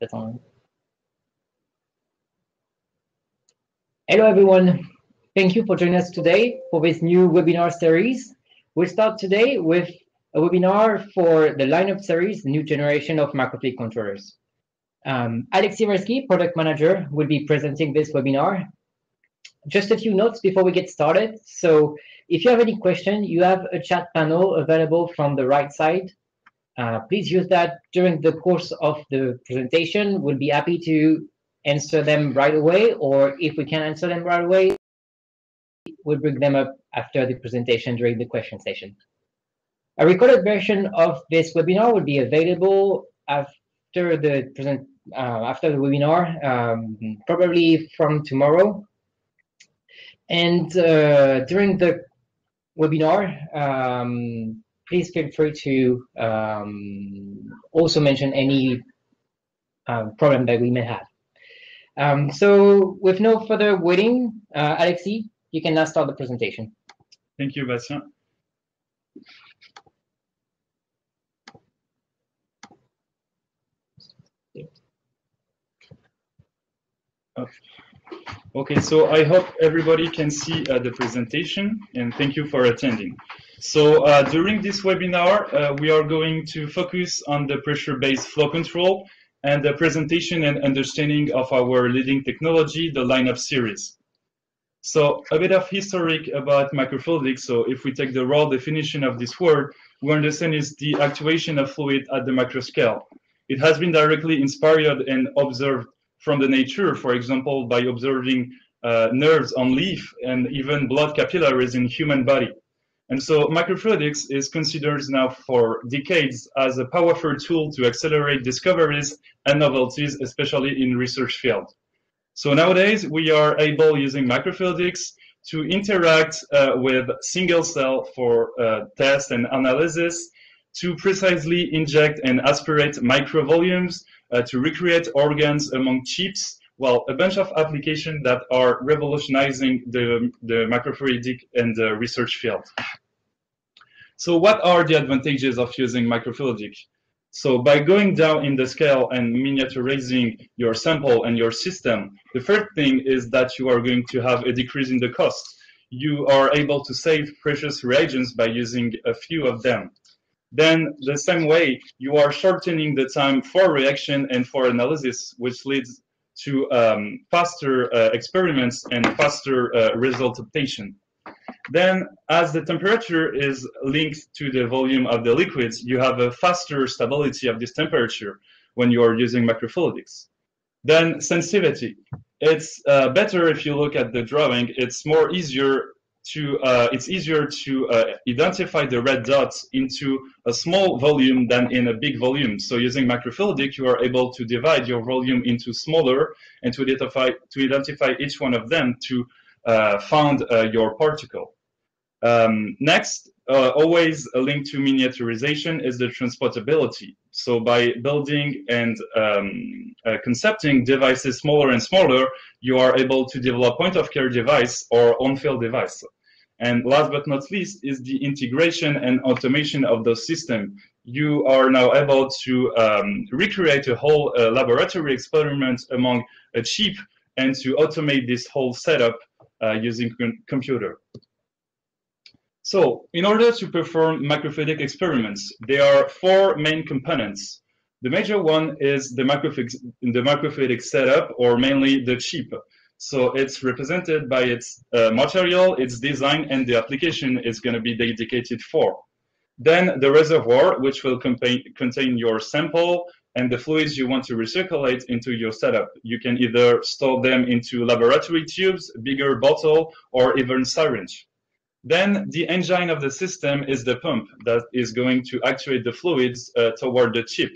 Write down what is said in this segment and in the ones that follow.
That's on. Hello, everyone. Thank you for joining us today for this new webinar series. We'll start today with a webinar for the LineUp series, new generation of microfluidic controllers. Alexey Resky, product manager, will be presenting this webinar. Just a few notes before we get started. So if you have any question, you have a chat panel available from the right side. Please use that during the course of the presentation. We'll be happy to answer them right away, or if we can't answer them right away, we'll bring them up after the presentation during the question session. A recorded version of this webinar will be available after the webinar, probably from tomorrow. And during the webinar, please feel free to also mention any problem that we may have. So with no further waiting, Alexey, you can now start the presentation. Thank you, Bastien. Okay, so I hope everybody can see the presentation, and thank you for attending. So during this webinar, we are going to focus on the pressure-based flow control and the presentation and understanding of our leading technology, the LineUp series. So a bit of historic about microfluidics. So if we take the raw definition of this word, we understand is the actuation of fluid at the microscale. It has been directly inspired and observed from the nature, for example, by observing nerves on leaf and even blood capillaries in human body. And so microfluidics is considered now for decades as a powerful tool to accelerate discoveries and novelties, especially in research field. So nowadays, we are able, using microfluidics, to interact with single cell for test and analysis, to precisely inject and aspirate microvolumes, to recreate organs among chips, well, a bunch of applications that are revolutionizing the microfluidic and the research field. So what are the advantages of using microfluidic? So by going down in the scale and miniaturizing your sample and your system, the first thing is that you are going to have a decrease in the cost. You are able to save precious reagents by using a few of them. Then the same way, you are shortening the time for reaction and for analysis, which leads to faster experiments and faster result obtain. Then, as the temperature is linked to the volume of the liquids, you have a faster stability of this temperature when you are using microfluidics. Then, sensitivity. It's better if you look at the drawing. It's easier to identify the red dots into a small volume than in a big volume. So using microfluidic, you are able to divide your volume into smaller and to identify each one of them to found your particle. Next, always linked to miniaturization is the transportability. So by building and concepting devices smaller and smaller, you are able to develop point-of-care device or on-field device. And last but not least is the integration and automation of the system. You are now able to recreate a whole laboratory experiment among a chip and to automate this whole setup using computer. So in order to perform microfluidic experiments, there are four main components. The major one is the microfluidic setup, or mainly the chip. So it's represented by its material, its design, and the application is going to be dedicated for. Then the reservoir, which will contain your sample and the fluids you want to recirculate into your setup. You can either store them into laboratory tubes, bigger bottle, or even syringe. Then the engine of the system is the pump that is going to actuate the fluids toward the chip.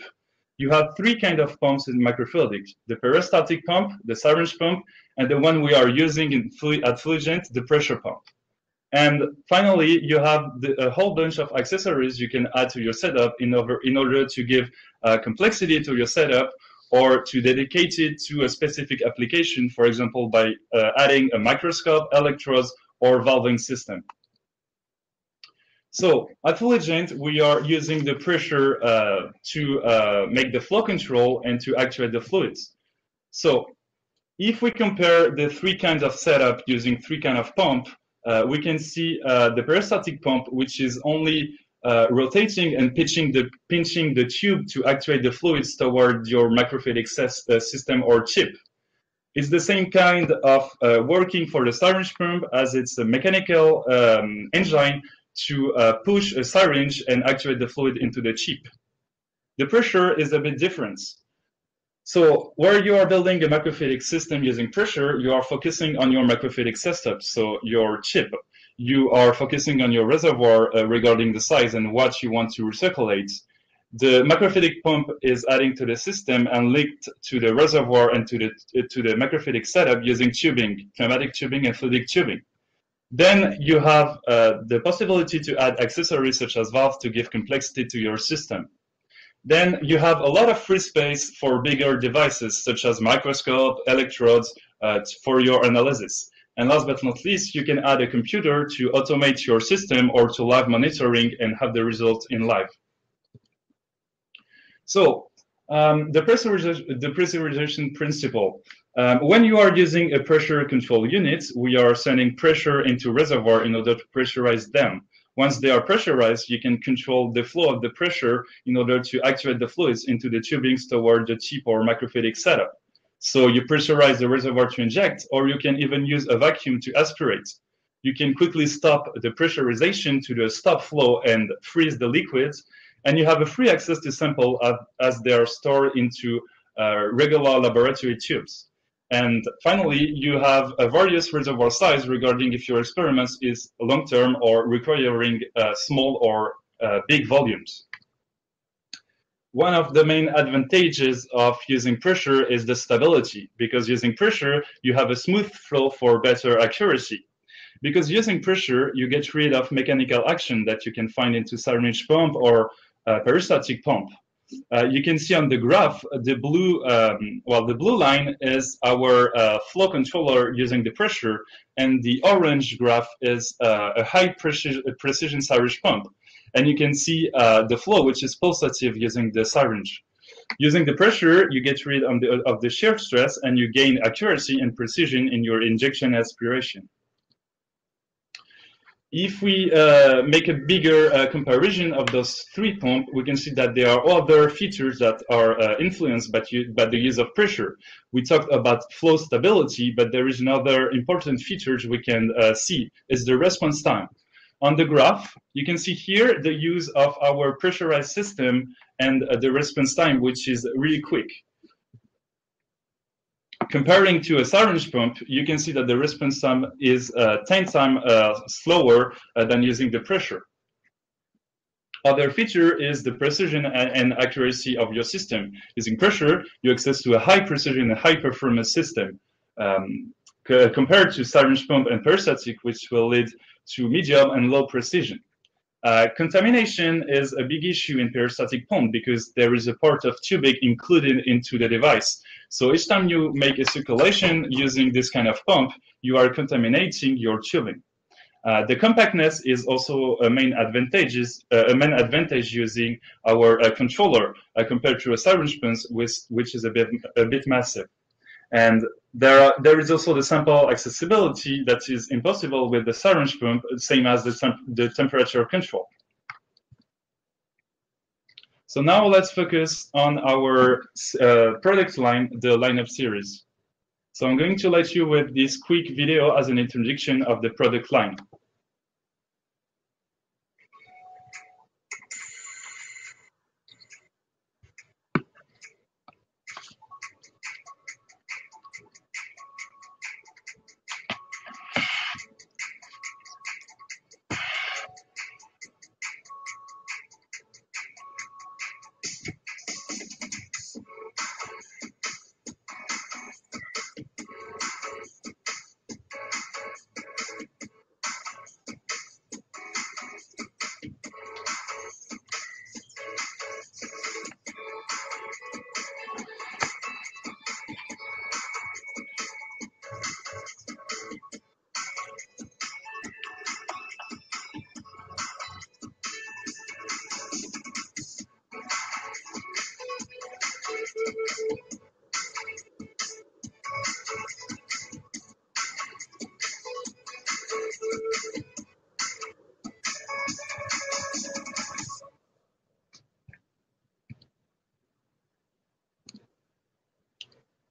You have three kinds of pumps in microfluidics: the peristaltic pump, the syringe pump, and the one we are using at Fluigent, the pressure pump. And finally, you have a whole bunch of accessories you can add to your setup in order to give complexity to your setup, or to dedicate it to a specific application, for example, by adding a microscope, electrodes, or valving system. So at Fluigent, we are using the pressure to make the flow control and to actuate the fluids. So if we compare the three kinds of setup using three kinds of pump, we can see the peristaltic pump, which is only rotating and pinching the tube to actuate the fluids toward your microfluidic system or chip. It's the same kind of working for the syringe pump, as it's a mechanical engine to push a syringe and actuate the fluid into the chip. The pressure is a bit different. So where you are building a microfluidic system using pressure, you are focusing on your microfluidic setup, so your chip. You are focusing on your reservoir regarding the size and what you want to recirculate. The microfluidic pump is adding to the system and linked to the reservoir and to the microfluidic setup using tubing, pneumatic tubing and fluidic tubing. Then you have the possibility to add accessories such as valves to give complexity to your system. Then you have a lot of free space for bigger devices such as microscope, electrodes for your analysis. And last but not least, you can add a computer to automate your system or to live monitoring and have the result in live. So the pressurization principle. When you are using a pressure control unit, we are sending pressure into reservoir in order to pressurize them. Once they are pressurized, you can control the flow of the pressure in order to actuate the fluids into the tubings toward the chip or microfluidic setup. So you pressurize the reservoir to inject, or you can even use a vacuum to aspirate. You can quickly stop the pressurization to the stop flow and freeze the liquids, and you have a free access to sample as they are stored into regular laboratory tubes. And finally, you have a various reservoir size regarding if your experiment is long-term or requiring small or big volumes. One of the main advantages of using pressure is the stability, because using pressure, you have a smooth flow for better accuracy. Because using pressure, you get rid of mechanical action that you can find into syringe pump or peristaltic pump. You can see on the graph, the blue line is our flow controller using the pressure, and the orange graph is a high precision syringe pump. And you can see the flow, which is pulsative using the syringe. Using the pressure, you get rid of the shear stress, and you gain accuracy and precision in your injection aspiration. If we make a bigger comparison of those three pumps, we can see that there are other features that are influenced by the use of pressure. We talked about flow stability, but there is another important feature we can see, is the response time. On the graph, you can see here the use of our pressurized system and the response time, which is really quick. Comparing to a syringe pump, you can see that the response time is 10 times slower than using the pressure. Other feature is the precision and accuracy of your system. Using pressure, you access to a high precision and high performance system compared to syringe pump and peristaltic, which will lead to medium and low precision. Contamination is a big issue in peristaltic pump because there is a part of tubing included into the device. So each time you make a circulation using this kind of pump, you are contaminating your tubing. The compactness is also a main advantage using our controller compared to a syringe pump, which is a bit massive. And there is also the sample accessibility that is impossible with the syringe pump, same as the temperature control. So now let's focus on our product line, the LineUp series. So I'm going to let you with this quick video as an introduction of the product line.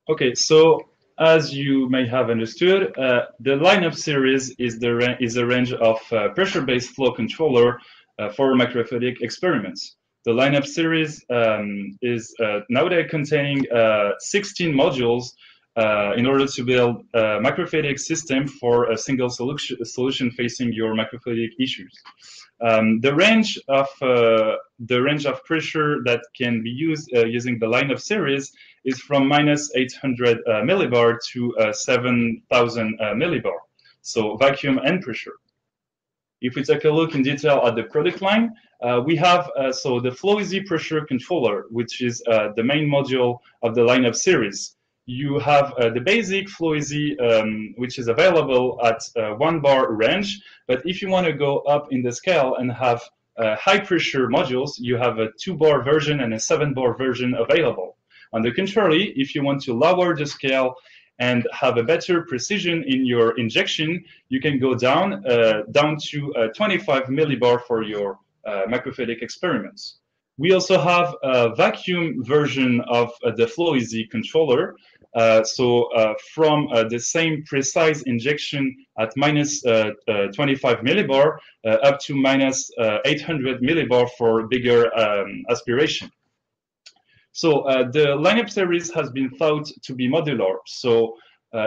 Okay, so as you may have understood, the LineUp series is a range of pressure-based flow controller for microfluidic experiments. The LineUp series is nowadays containing 16 modules in order to build a microfluidic system for a single solution facing your microfluidic issues. The range of pressure that can be used using the LineUp series is from minus 800 millibar to 7,000 millibar, so vacuum and pressure. If we take a look in detail at the product line, we have so the Fluigent pressure controller, which is the main module of the LineUp series. You have the basic Fluigent, which is available at 1 bar range, but if you want to go up in the scale and have high pressure modules, you have a 2 bar version and a 7 bar version available. On the contrary, if you want to lower the scale and have a better precision in your injection, you can go down to 25 millibar for your microfluidic experiments. We also have a vacuum version of the Fluigent controller. From the same precise injection at minus 25 millibar up to minus 800 millibar for bigger aspiration. So the LineUp series has been thought to be modular. So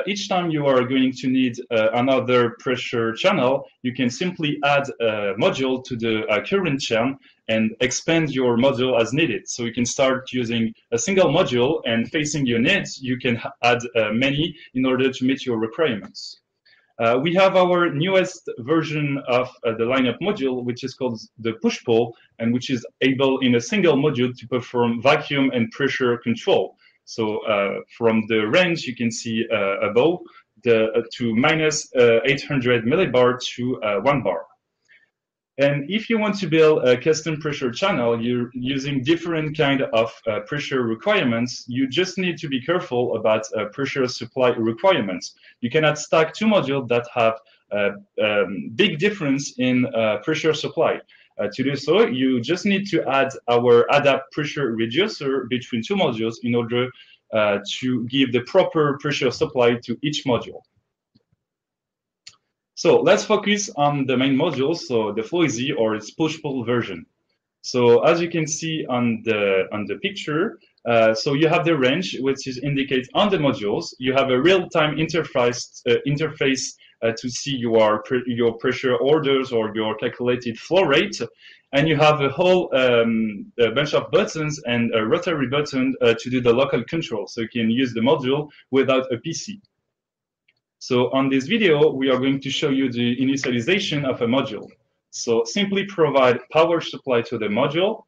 each time you are going to need another pressure channel, you can simply add a module to the current channel and expand your module as needed. So you can start using a single module, and facing your needs, you can add many in order to meet your requirements. We have our newest version of the LineUp module, which is called the push-pull, and which is able in a single module to perform vacuum and pressure control. So from the range, you can see above to minus 800 millibar to 1 bar. And if you want to build a custom pressure channel, you're using different kind of pressure requirements. You just need to be careful about pressure supply requirements. You cannot stack two modules that have big difference in pressure supply. To do so, you just need to add our adapt pressure reducer between two modules in order to give the proper pressure supply to each module. So let's focus on the main module, so the Fluigent or its push-pull version. So as you can see on the picture, so you have the range, which is indicated on the modules. You have a real-time interface to see your pressure orders or your calculated flow rate, and you have a whole a bunch of buttons and a rotary button to do the local control. So you can use the module without a PC. So on this video, we are going to show you the initialization of a module. So simply provide power supply to the module.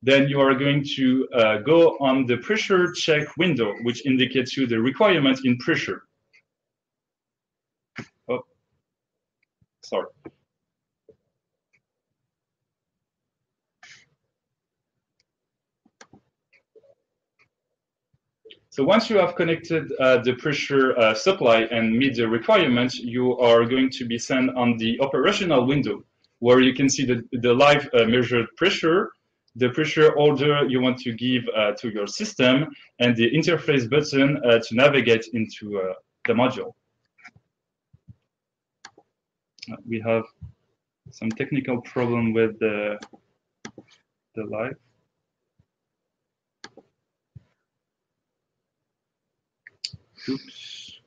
Then you are going to go on the pressure check window, which indicates you the requirement in pressure. Oh, sorry. So once you have connected the pressure supply and meet the requirements, you are going to be sent on the operational window, where you can see the live measured pressure, the pressure order you want to give to your system, and the interface button to navigate into the module. We have some technical problem with the live. Oops.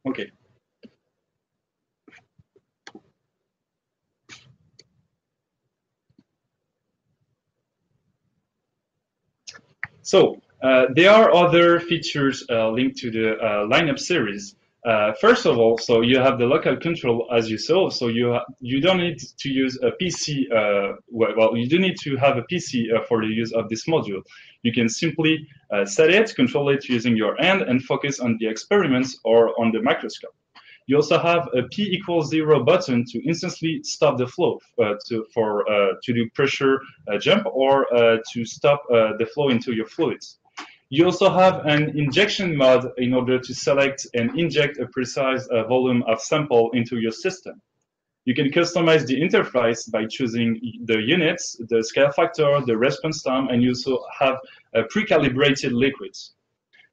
Okay. So there are other features linked to the LineUp series. First of all, so you have the local control, as you saw. So you don't need to use a PC. Well, you do need to have a PC for the use of this module. You can simply set it, control it using your hand, and focus on the experiments or on the microscope. You also have a P = 0 button to instantly stop the flow to do pressure jump or to stop the flow into your fluids. You also have an injection mode in order to select and inject a precise volume of sample into your system. You can customize the interface by choosing the units, the scale factor, the response time, and you also have pre-calibrated liquids.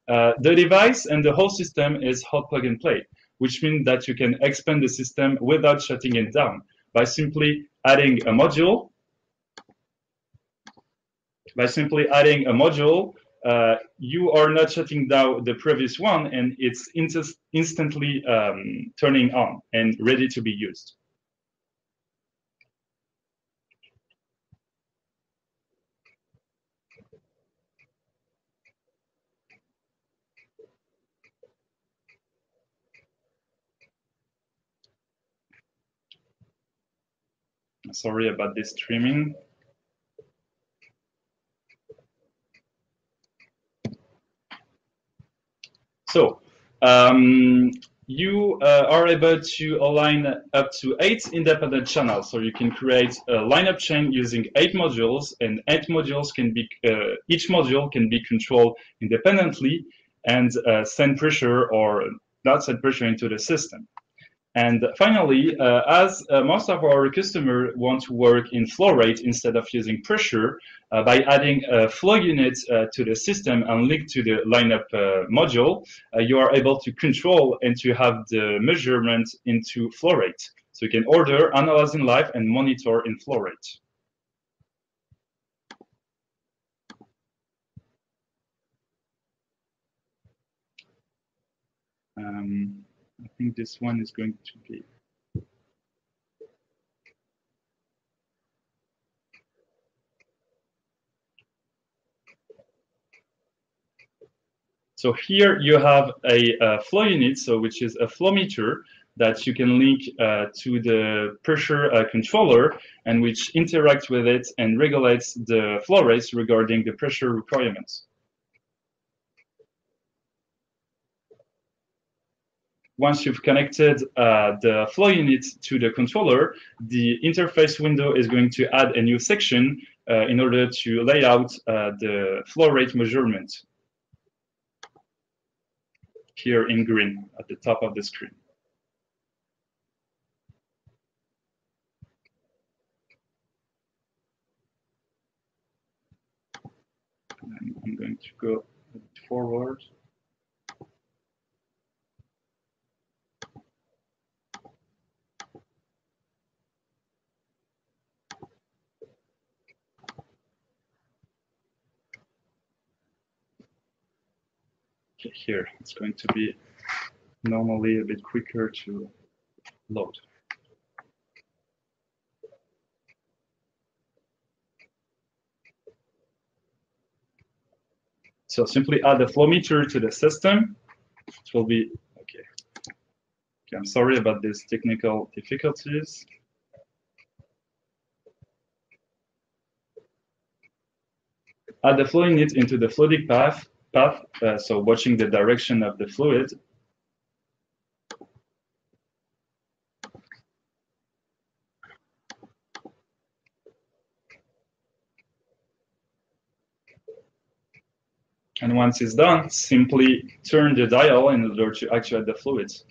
The device and the whole system is hot plug and play, which means that you can expand the system without shutting it down by simply adding a module. You are not shutting down the previous one, and it's instantly turning on and ready to be used. Sorry about this streaming. So you are able to align up to 8 independent channels. So you can create a lineup chain using 8 modules, and 8 modules can be each module can be controlled independently and send pressure or not send pressure into the system. And finally, as most of our customers want to work in flow rate instead of using pressure, by adding a flow unit to the system and link to the lineup module, you are able to control and to have the measurement into flow rate. So you can order, analyze in live, and monitor in flow rate. I think this one is going to be. So here you have a flow unit, so which is a flow meter that you can link to the pressure controller, and which interacts with it and regulates the flow rates regarding the pressure requirements. Once you've connected the flow unit to the controller, the interface window is going to add a new section in order to lay out the flow rate measurement here in green at the top of the screen. I'm going to go forward. Okay, here it's going to be normally a bit quicker to load. So simply add the flow meter to the system. It will be okay. Okay, I'm sorry about these technical difficulties. Add the flow unit into the fluidic path, so watching the direction of the fluid. And once it's done, simply turn the dial in order to actuate the fluids.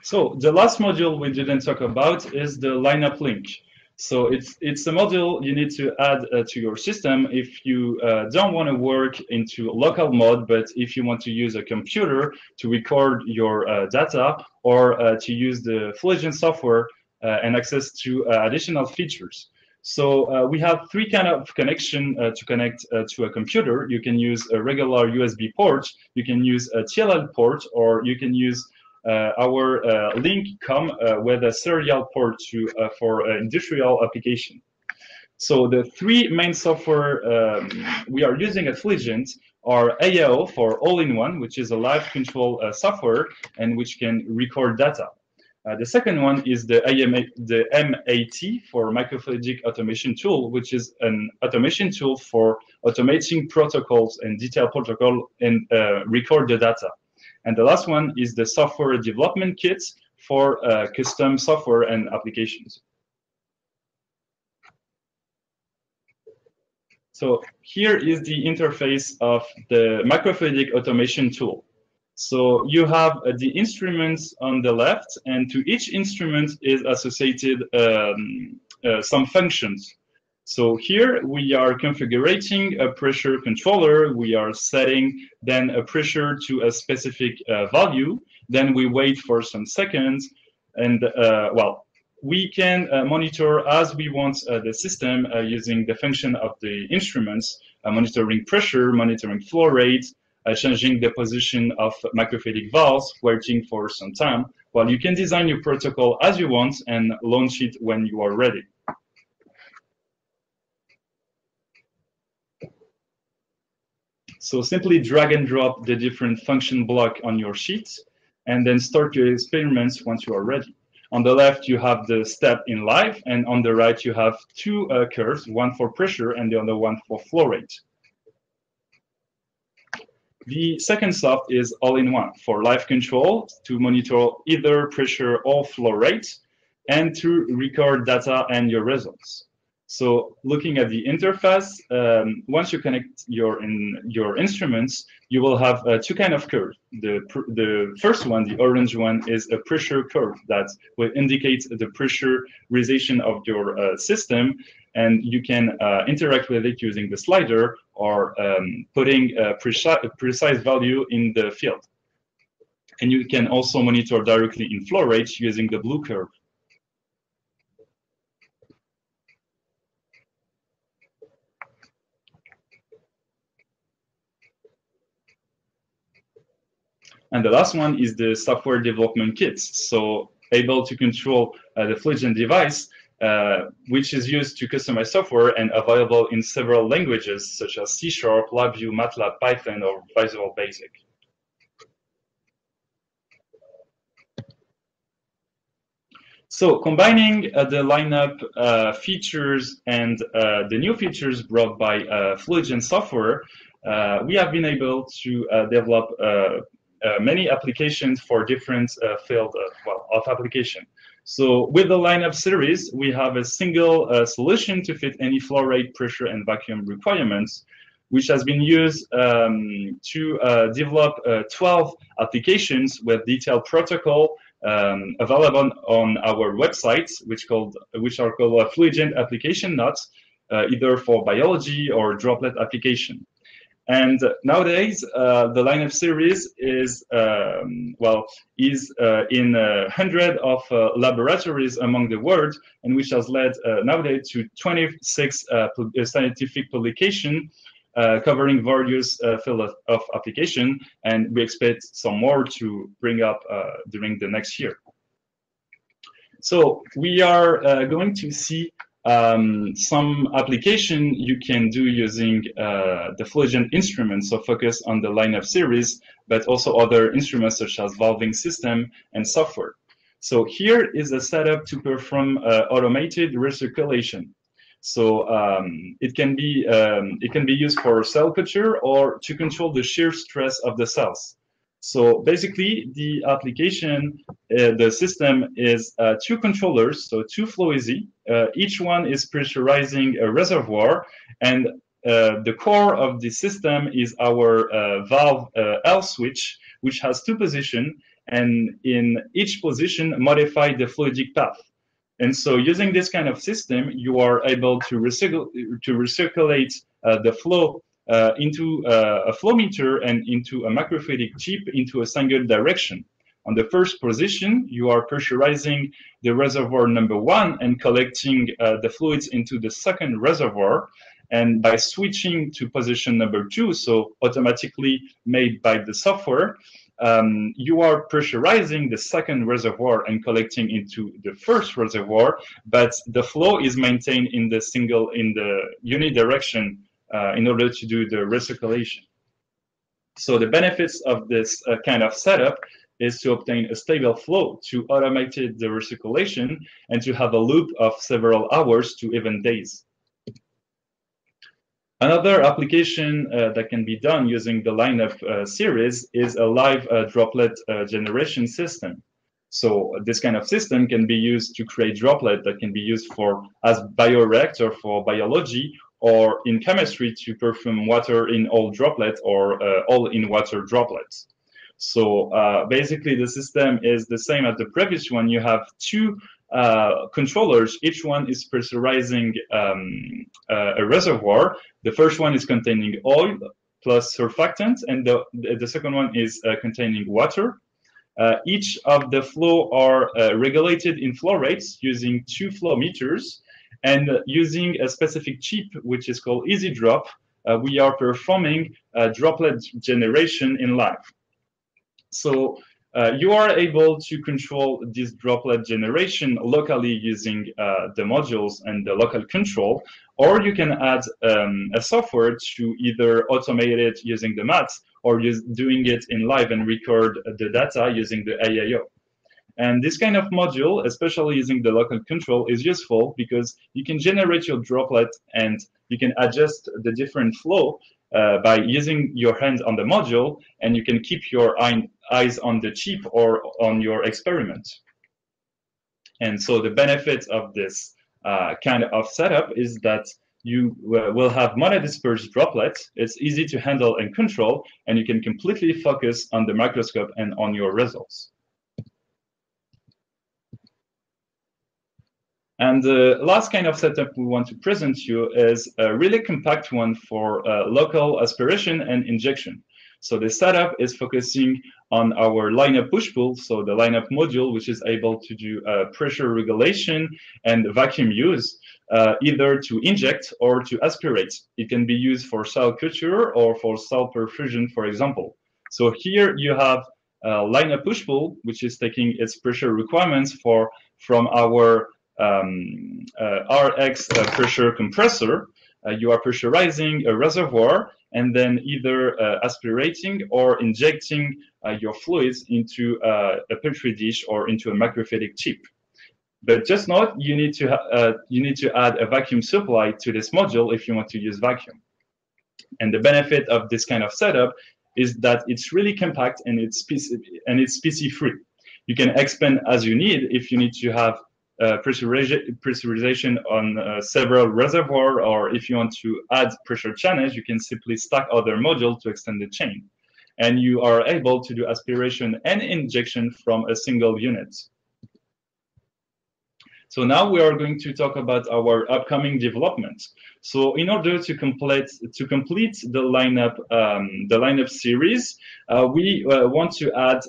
So the last module we didn't talk about is the lineup link. So it's a module you need to add to your system if you don't want to work into local mode, but if you want to use a computer to record your data, or to use the Fluigent software and access to additional features. So we have 3 kinds of connection to connect to a computer. You can use a regular USB port, you can use a TLL port, or you can use our link come with a serial port for industrial application. So the 3 main software we are using at Fluigent are AAO for all-in-one, which is a live control software and which can record data. The second one is the MAT for microfluidic automation tool, which is an automation tool for automating protocols and detailed protocol and record the data. And the last one is the software development kit for custom software and applications. So here is the interface of the microfluidic automation tool. So you have the instruments on the left, and to each instrument is associated some functions. So here we are configuring a pressure controller. We are setting then a pressure to a specific value. Then we wait for some seconds, and well, we can monitor as we want the system using the function of the instruments, monitoring pressure, monitoring flow rate, changing the position of microfluidic valves, waiting for some time. Well, you can design your protocol as you want and launch it when you are ready. So simply drag and drop the different function block on your sheet and then start your experiments once you are ready. On the left, you have the step in live, and on the right, you have two curves, one for pressure and the other one for flow rate. The second soft is all-in-one for live control to monitor either pressure or flow rate and to record data and your results. So looking at the interface, once you connect your instruments, you will have two kinds of curves. The first one, the orange one, is a pressure curve that will indicate the pressurization of your system, and you can interact with it using the slider or putting a precise value in the field. And you can also monitor directly in flow rate using the blue curve. And the last one is the software development kits. So able to control the Fluigent device, which is used to customize software and available in several languages such as C#, LabVIEW, MATLAB, Python, or Visual Basic. So combining the LineUp features and the new features brought by Fluigent software, we have been able to develop many applications for different field of application. So with the LineUp series, we have a single solution to fit any flow rate, pressure, and vacuum requirements, which has been used to develop 12 applications with detailed protocol available on our website, which are called Fluigent application notes, either for biology or droplet application. And nowadays, the LineUp series is in 100 of laboratories among the world, and which has led nowadays to 26 scientific publications covering various fields of application, and we expect some more to bring up during the next year. So we are going to see some application you can do using the Fluigent instruments, so focus on the LineUp series, but also other instruments such as valving system and software. So here is a setup to perform automated recirculation. So it can be used for cell culture or to control the shear stress of the cells. So basically, the application, the system is two controllers, so two flow easy. Each one is pressurizing a reservoir, and the core of the system is our valve L switch, which has two positions, and in each position modify the fluidic path. And so using this kind of system, you are able to recirculate the flow into a flow meter and into a microfluidic chip into a single direction. On the first position, you are pressurizing the reservoir number 1 and collecting the fluids into the second reservoir. And by switching to position number 2, so automatically made by the software, you are pressurizing the second reservoir and collecting into the first reservoir, but the flow is maintained in the unidirection in order to do the recirculation. So the benefits of this kind of setup is to obtain a stable flow, to automate the recirculation, and to have a loop of several hours to even days. Another application that can be done using the LineUp series is a live droplet generation system. So this kind of system can be used to create droplet that can be used for as bioreactor for biology, or in chemistry to perfume water in all droplets, or all in water droplets. So basically the system is the same as the previous one. You have two controllers. Each one is pressurizing a reservoir. The first one is containing oil plus surfactant, and the second one is containing water. Each of the flow are regulated in flow rates using two flow meters, and using a specific chip which is called Easy Drop, we are performing droplet generation in live. So you are able to control this droplet generation locally using the modules and the local control, or you can add a software to either automate it using the maths, or doing it in live and record the data using the AIO. And this kind of module, especially using the local control, is useful because you can generate your droplet and you can adjust the different flow by using your hand on the module, and you can keep your eyes on the chip or on your experiment. And so the benefit of this kind of setup is that you will have monodispersed droplets. It's easy to handle and control, and you can completely focus on the microscope and on your results. And the last kind of setup we want to present you is a really compact one for local aspiration and injection. So the setup is focusing on our LineUp push-pull, so the LineUp module, which is able to do pressure regulation and vacuum use, either to inject or to aspirate. It can be used for cell culture or for cell perfusion, for example. So here you have LineUp push-pull, which is taking its pressure requirements from our RX pressure compressor. You are pressurizing a reservoir and then either aspirating or injecting your fluids into a petri dish or into a microfluidic chip. But just note, you need to add a vacuum supply to this module if you want to use vacuum. And the benefit of this kind of setup is that it's really compact and it's PC free. You can expand as you need if you need to have pressurization on several reservoirs, or if you want to add pressure channels, you can simply stack other modules to extend the chain. And you are able to do aspiration and injection from a single unit. So now we are going to talk about our upcoming development. So in order to complete the LineUp series, we want to add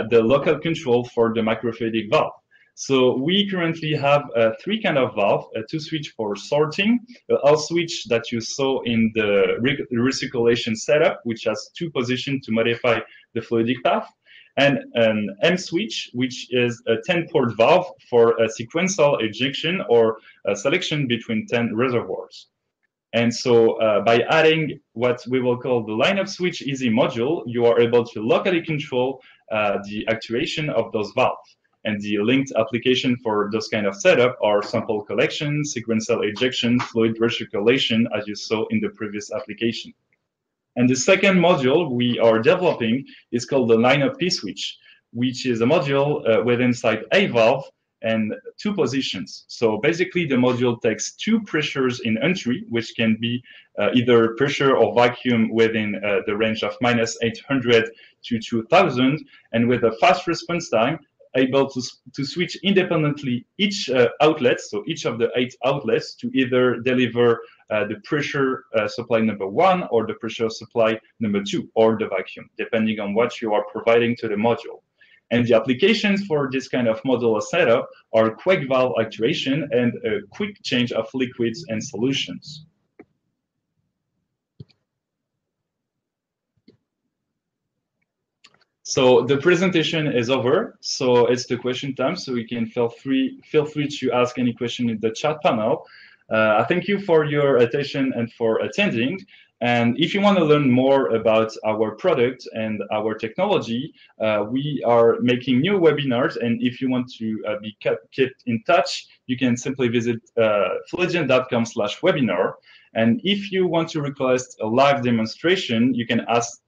the local control for the microfluidic valve. So we currently have three kind of valve: two switch for sorting, a switch that you saw in the recirculation setup, which has two positions to modify the fluidic path, and an M switch, which is a 10-port valve for a sequential ejection or a selection between 10 reservoirs. And so by adding what we will call the LineUp switch easy module, you are able to locally control the actuation of those valves. And the linked application for those kind of setup are sample collection, sequential ejection, fluid recirculation, as you saw in the previous application. And the second module we are developing is called the LineUp P-switch, which is a module with inside a valve and two positions. So basically the module takes two pressures in entry, which can be either pressure or vacuum within the range of -800 to 2000, and with a fast response time, able to switch independently each outlet, so each of the 8 outlets, to either deliver the pressure supply number 1 or the pressure supply number 2, or the vacuum, depending on what you are providing to the module. And the applications for this kind of modular setup are quick valve actuation and a quick change of liquids and solutions. So the presentation is over. So it's the question time. So you can feel free to ask any question in the chat panel. I thank you for your attention and for attending. And if you want to learn more about our product and our technology, we are making new webinars. And if you want to be kept in touch, you can simply visit fluigent.com/webinar. And if you want to request a live demonstration, you can ask